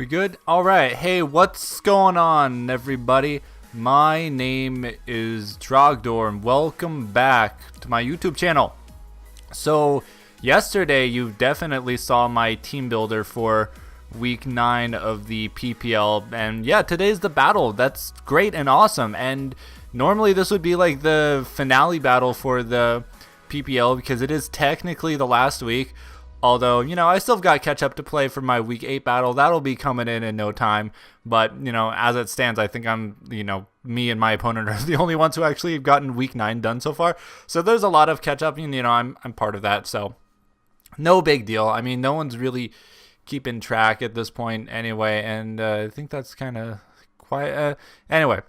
We good? All right. Hey, what's going on, everybody? My name is Drogdor, and welcome back to my YouTube channel. So, yesterday you definitely saw my team builder for week 9 of the PPL, and yeah, today's the battle. That's great and awesome. And normally this would be like the finale battle for the PPL because it is technically the last week. Although, I still got catch up to play for my week 8 battle. That'll be coming in no time. But, as it stands, I think me and my opponent are the only ones who actually have gotten week 9 done so far. So there's a lot of catch up, and, I'm part of that. So no big deal. I mean, no one's really keeping track at this point anyway. And I think that's kind of quiet. Anyway.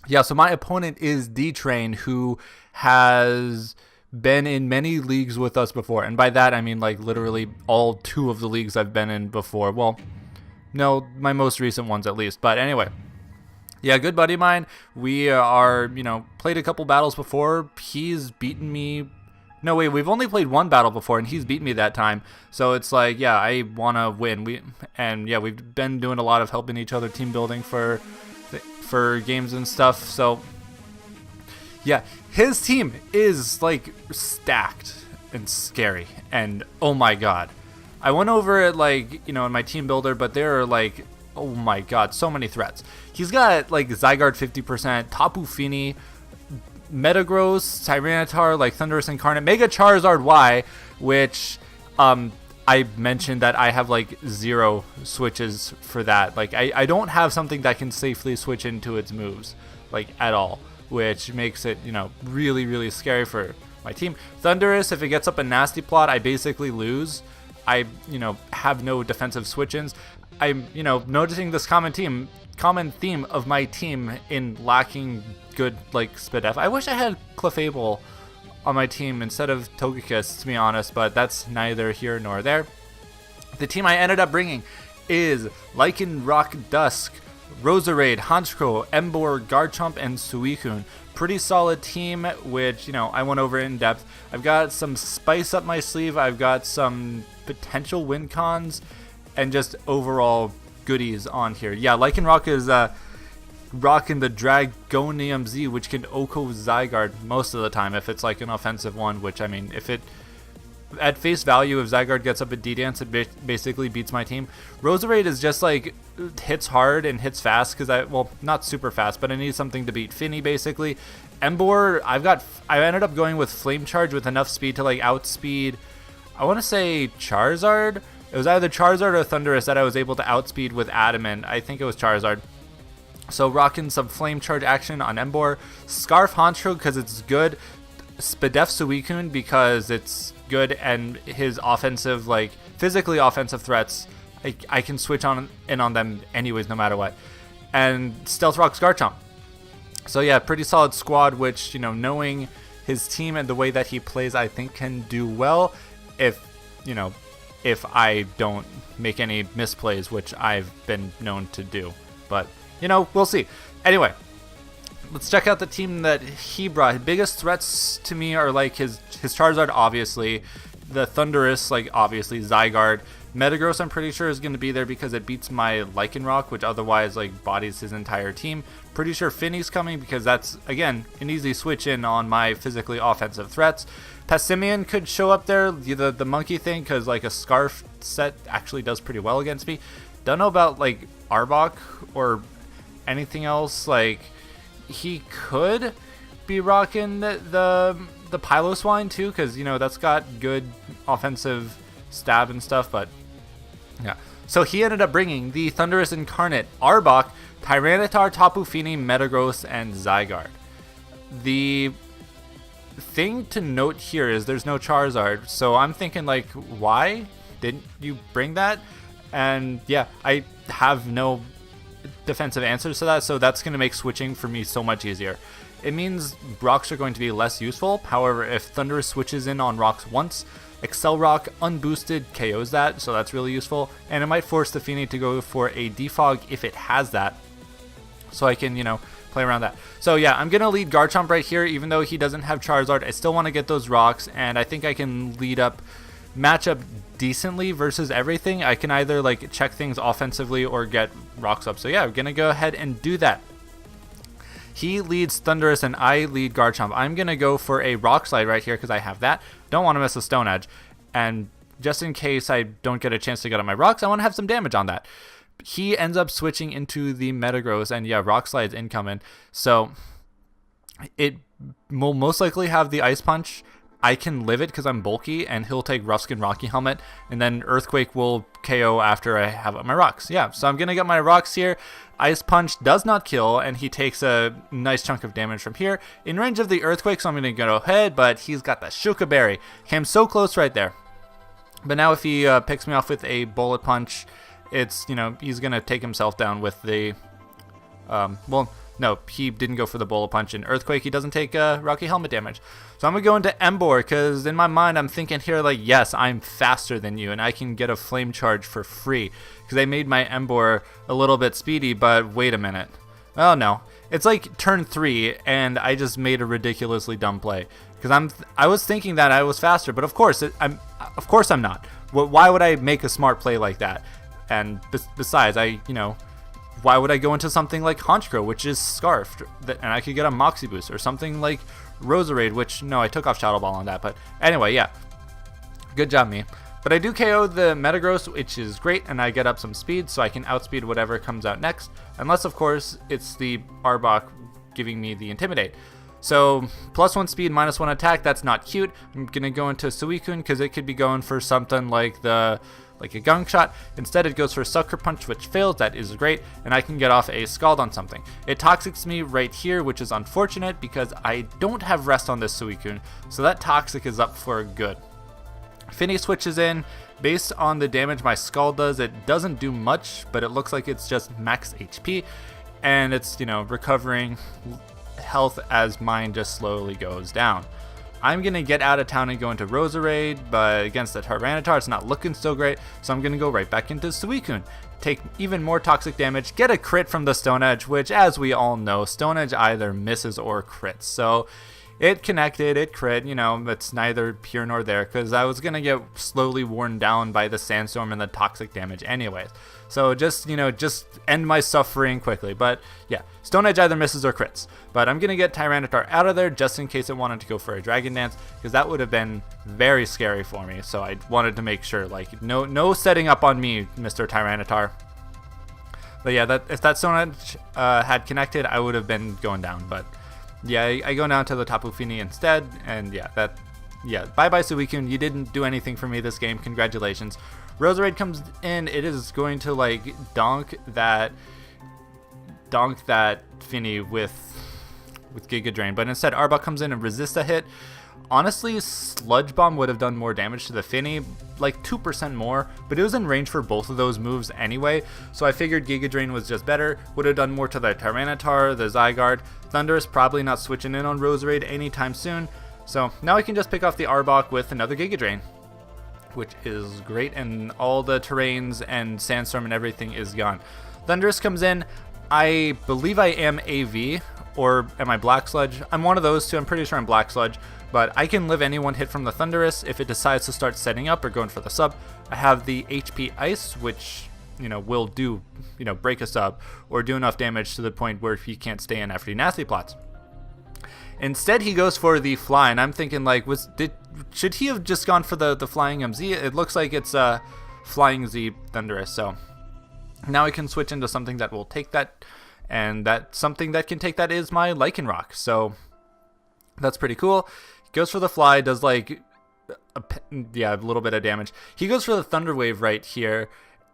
Yeah, so my opponent is D-Train, who has been in many leagues with us before, and by that I mean like literally all 2 of the leagues I've been in before. Well, no, my most recent ones at least. But anyway, yeah, good buddy of mine. We are, played a couple battles before. He's beaten me. No, wait, we've only played 1 battle before, and he's beaten me that time. So it's like, yeah, I want to win. We've been doing a lot of helping each other, team building for games and stuff. So yeah, his team is like stacked and scary, and oh my god. I went over it in my team builder, but there are like, oh my god, so many threats. He's got like Zygarde 50%, Tapu Fini, Metagross, Tyranitar, like Thundurus Incarnate, Mega Charizard Y, which I mentioned that I have like 0 switches for that. Like I don't have something that can safely switch into its moves like at all, which makes it, really, really scary for my team. Thundurus, if it gets up a nasty plot, I basically lose. I, have no defensive switch-ins. I'm, noticing this common theme of my team in lacking good, like, Spadef. I wish I had Clefable on my team instead of Togekiss, to be honest, but that's neither here nor there. The team I ended up bringing is Lycanroc Dusk, Roserade, Honchkrow, Emboar, Garchomp, and Suicune. Pretty solid team, which, I went over in depth. I've got some spice up my sleeve. I've got some potential win cons and just overall goodies on here. Yeah, Lycanroc is rocking the Dragonium Z, which can Oko Zygarde most of the time if it's like an offensive one, which, I mean, if it at face value, if Zygarde gets up a D-Dance, it basically beats my team. Roserade is just like hits hard and hits fast because not super fast, but I need something to beat Fini basically. Emboar, I ended up going with Flame Charge with enough speed to like outspeed, I want to say Charizard. It was either Charizard or Thundurus that I was able to outspeed with Adamant. I think it was Charizard. So rocking some Flame Charge action on Emboar. Scarf Honchkrow because it's good. Spadef Suicune because it's good, and his offensive, like physically offensive threats, I can switch on them anyways, no matter what. And Stealth Rock's Garchomp. So yeah, pretty solid squad, which, knowing his team and the way that he plays, I think can do well if I don't make any misplays, which I've been known to do. But, we'll see. Anyway, let's check out the team that he brought. His biggest threats to me are like his Charizard, obviously. The Thundurus, like obviously. Zygarde. Metagross, I'm pretty sure, is going to be there because it beats my Lycanroc, which otherwise like bodies his entire team. Pretty sure Fini's coming because that's, again, an easy switch in on my physically offensive threats. Passimian could show up there, the monkey thing, because like a Scarf set actually does pretty well against me. Don't know about like Arbok or anything else. Like, he could be rocking the Piloswine too, because that's got good offensive stab and stuff. But yeah, so he ended up bringing the Thundurus Incarnate, Arbok, Tyranitar, Tapu Fini, Metagross, and Zygarde. The thing to note here is there's no Charizard, so I'm thinking like, why didn't you bring that? And yeah, I have no defensive answers to that, so that's going to make switching for me so much easier. It means rocks are going to be less useful. However, if Thundurus switches in on rocks once, Excel Rock unboosted KOs that, so that's really useful, and it might force the Fini to go for a Defog if it has that, so I can, play around that. So yeah, I'm going to lead Garchomp right here, even though he doesn't have Charizard. I still want to get those rocks, and I think I can lead up match up decently versus everything. I can either like check things offensively or get rocks up. So yeah, we're gonna go ahead and do that. He leads Thunderous and I lead Garchomp. I'm gonna go for a Rock Slide right here because I have that. Don't want to miss a Stone Edge, and just in case I don't get a chance to get on my rocks, I want to have some damage on that. He ends up switching into the Metagross, and yeah, Rock Slide's incoming. So it will most likely have the Ice Punch. I can live it because I'm bulky, and he'll take Rough Skin Rocky Helmet, and then Earthquake will KO after I have up my rocks. Yeah, so I'm going to get my rocks here. Ice Punch does not kill, and he takes a nice chunk of damage from here. In range of the Earthquake, so I'm going to go ahead, but he's got the Shuka Berry. Came so close right there. But now if he picks me off with a Bullet Punch, it's, you know, he's going to take himself down with the, well, no, he didn't go for the Bullet Punch. In Earthquake, he doesn't take Rocky Helmet damage. So I'm going to go into Emboar, because in my mind, I'm thinking here, like, yes, I'm faster than you, and I can get a Flame Charge for free. Because I made my Emboar a little bit speedy, but wait a minute. Oh, no. It's like turn 3, and I just made a ridiculously dumb play. Because I was thinking that I was faster, but of course, of course I'm not. Why would I make a smart play like that? And besides, why would I go into something like Honchkrow, which is Scarfed, and I could get a Moxie Boost, or something like Roserade, which, no, I took off Shadow Ball on that, but anyway, yeah. Good job, me. But I do KO the Metagross, which is great, and I get up some speed, so I can outspeed whatever comes out next, unless, of course, it's the Arbok giving me the Intimidate. So, +1 speed, -1 attack, that's not cute. I'm going to go into Suicune, because it could be going for something like a Gunk Shot. Instead, it goes for Sucker Punch, which fails. That is great, and I can get off a Scald on something. It Toxics me right here, which is unfortunate, because I don't have Rest on this Suicune, so that Toxic is up for good. Finny switches in. Based on the damage my Scald does, it doesn't do much, but it looks like it's just max HP, and it's, recovering health as mine just slowly goes down. I'm going to get out of town and go into Roserade, but against the Tyranitar, it's not looking so great, so I'm going to go right back into Suicune. Take even more toxic damage, get a crit from the Stone Edge, which, as we all know, Stone Edge either misses or crits. So it connected, it crit, it's neither here nor there, because I was going to get slowly worn down by the Sandstorm and the toxic damage anyways. So just end my suffering quickly. But yeah, Stone Edge either misses or crits. But I'm going to get Tyranitar out of there just in case it wanted to go for a Dragon Dance, because that would have been very scary for me. So I wanted to make sure, like, no setting up on me, Mr. Tyranitar. But yeah, if that Stone Edge had connected, I would have been going down. But yeah, I go down to the Tapu Fini instead, and yeah, bye-bye Suicune, you didn't do anything for me this game, congratulations. Roserade comes in, it is going to, like, donk that Fini with Giga Drain, but instead Arbok comes in and resists a hit. Honestly, Sludge Bomb would have done more damage to the Fini, like 2% more, but it was in range for both of those moves anyway, so I figured Giga Drain was just better, would have done more to the Tyranitar, the Zygarde. Thunderous probably not switching in on Roserade anytime soon, so now I can just pick off the Arbok with another Giga Drain, which is great, and all the terrains and Sandstorm and everything is gone. Thunderous comes in. I believe I am AV, or am I Black Sludge? I'm one of those two. I'm pretty sure I'm Black Sludge, but I can live any one hit from the Thunderous if it decides to start setting up or going for the sub. I have the HP Ice, which, will do, break a sub or do enough damage to the point where he can't stay in after he Nasty Plots. Instead, he goes for the Fly, and I'm thinking, like, should he have just gone for the Flying MZ? It looks like it's Flying Z Thunderous, so now I can switch into something that will take that, and that something that can take that is my Lycanroc, so that's pretty cool. Goes for the Fly, does like a little bit of damage. He goes for the Thunder Wave right here,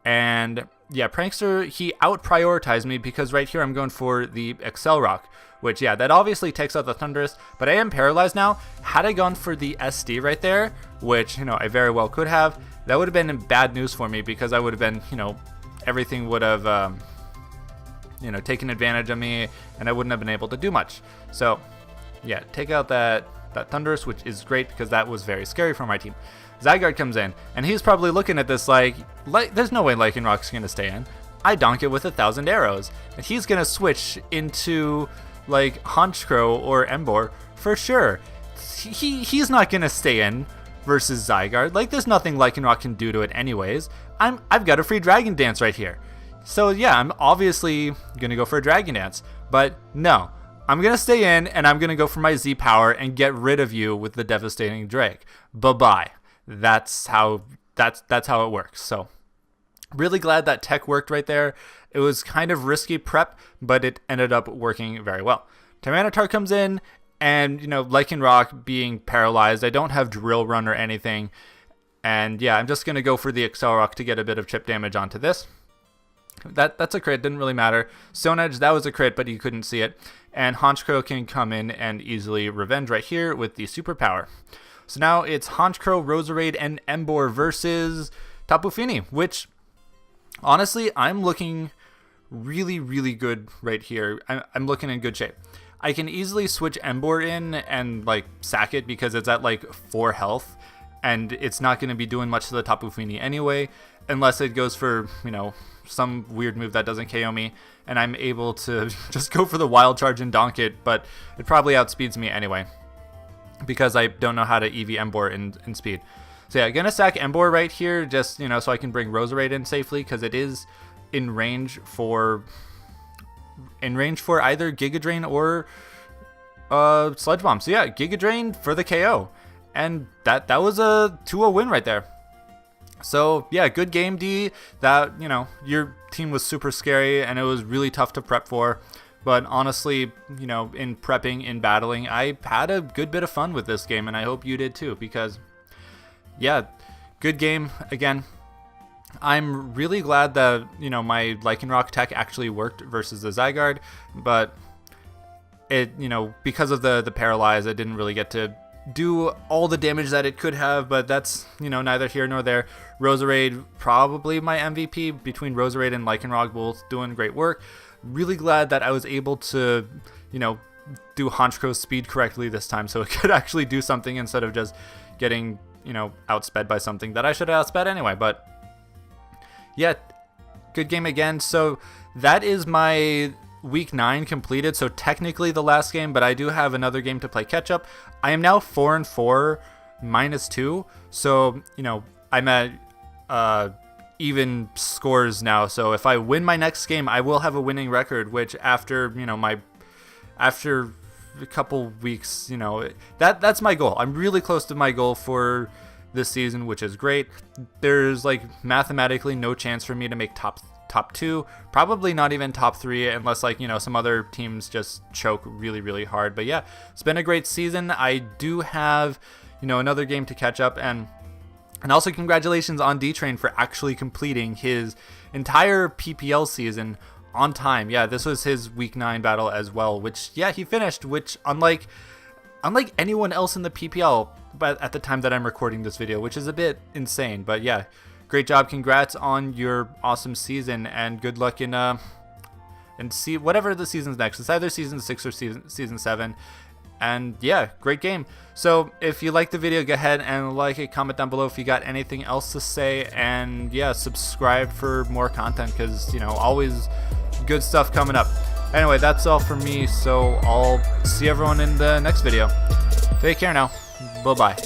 and yeah, Prankster, he out-prioritized me because right here I'm going for the Excel Rock, which, yeah, that obviously takes out the Thunderous, but I am paralyzed now. Had I gone for the SD right there, which, I very well could have, that would have been bad news for me because I would have been, everything would have, taken advantage of me, and I wouldn't have been able to do much. So, yeah, take out that Thunderous, which is great because that was very scary for my team. Zygarde comes in, and he's probably looking at this like there's no way Lycanroc's going to stay in. I donk it with 1,000 arrows, and he's going to switch into, like, Honchkrow or Emboar for sure. He's not going to stay in. versus Zygarde. Like, there's nothing Lycanroc can do to it anyways. I've got a free Dragon Dance right here. So yeah, I'm obviously going to go for a Dragon Dance. But no, I'm going to stay in and I'm going to go for my Z power and get rid of you with the Devastating Drake. Bye-bye. That's how it works. So really glad that tech worked right there. It was kind of risky prep, but it ended up working very well. Tyranitar comes in, and, you know, Lycanroc being paralyzed, I don't have Drill Run or anything. And yeah, I'm just going to go for the Accelerock to get a bit of chip damage onto this. That's a crit, didn't really matter. Stone Edge, that was a crit, but you couldn't see it. And Honchkrow can come in and easily revenge right here with the superpower. So now it's Honchkrow, Roserade, and Emboar versus Tapu Fini, which honestly, I'm looking really, really good right here. I'm looking in good shape. I can easily switch Emboar in and like sack it because it's at like 4 health, and it's not going to be doing much to the Tapu Fini anyway, unless it goes for, you know, some weird move that doesn't KO me, and I'm able to just go for the Wild Charge and donk it, but it probably outspeeds me anyway because I don't know how to EV Emboar in speed. So yeah, gonna sack Emboar right here, just, you know, so I can bring Roserade in safely because it is in range for either Giga Drain or Sludge Bomb. So yeah, Giga Drain for the KO, and that was a 2-0 win right there. So yeah, good game, D. That, you know, your team was super scary and it was really tough to prep for, but honestly, you know, in prepping, in battling, I had a good bit of fun with this game, and I hope you did too, because yeah, good game again. I'm really glad that, you know, my Lycanroc tech actually worked versus the Zygarde, but it, you know, because of the paralyze, I didn't really get to do all the damage that it could have, but that's, you know, neither here nor there. Roserade, probably my MVP. Between Roserade and Lycanroc, both doing great work. Really glad that I was able to, you know, do Honchkrow's speed correctly this time, so it could actually do something instead of just getting, you know, outsped by something that I should have outsped anyway. But yeah, good game again. So that is my week 9 completed, so technically the last game, but I do have another game to play catch up. I am now 4-4 -2, so, you know, I'm at even scores now. So if I win my next game, I will have a winning record, which after, you know, after a couple weeks, you know, that's my goal. I'm really close to my goal for this season, which is great. There's like mathematically no chance for me to make top 2, probably not even top 3, unless, like, you know, some other teams just choke really, really hard. But yeah, it's been a great season. I do have, you know, another game to catch up, and also congratulations on D-Train for actually completing his entire PPL season on time. Yeah, this was his week 9 battle as well, which, yeah, he finished, which unlike anyone else in the PPL, but at the time that I'm recording this video, which is a bit insane. But yeah, great job. Congrats on your awesome season, and good luck in see whatever the season's next. It's either season 6 or season 7. And yeah, great game. So if you like the video, go ahead and like it, comment down below if you got anything else to say, and yeah, subscribe for more content, because, you know, always good stuff coming up. Anyway, that's all for me, so I'll see everyone in the next video. Take care now. Bye-bye.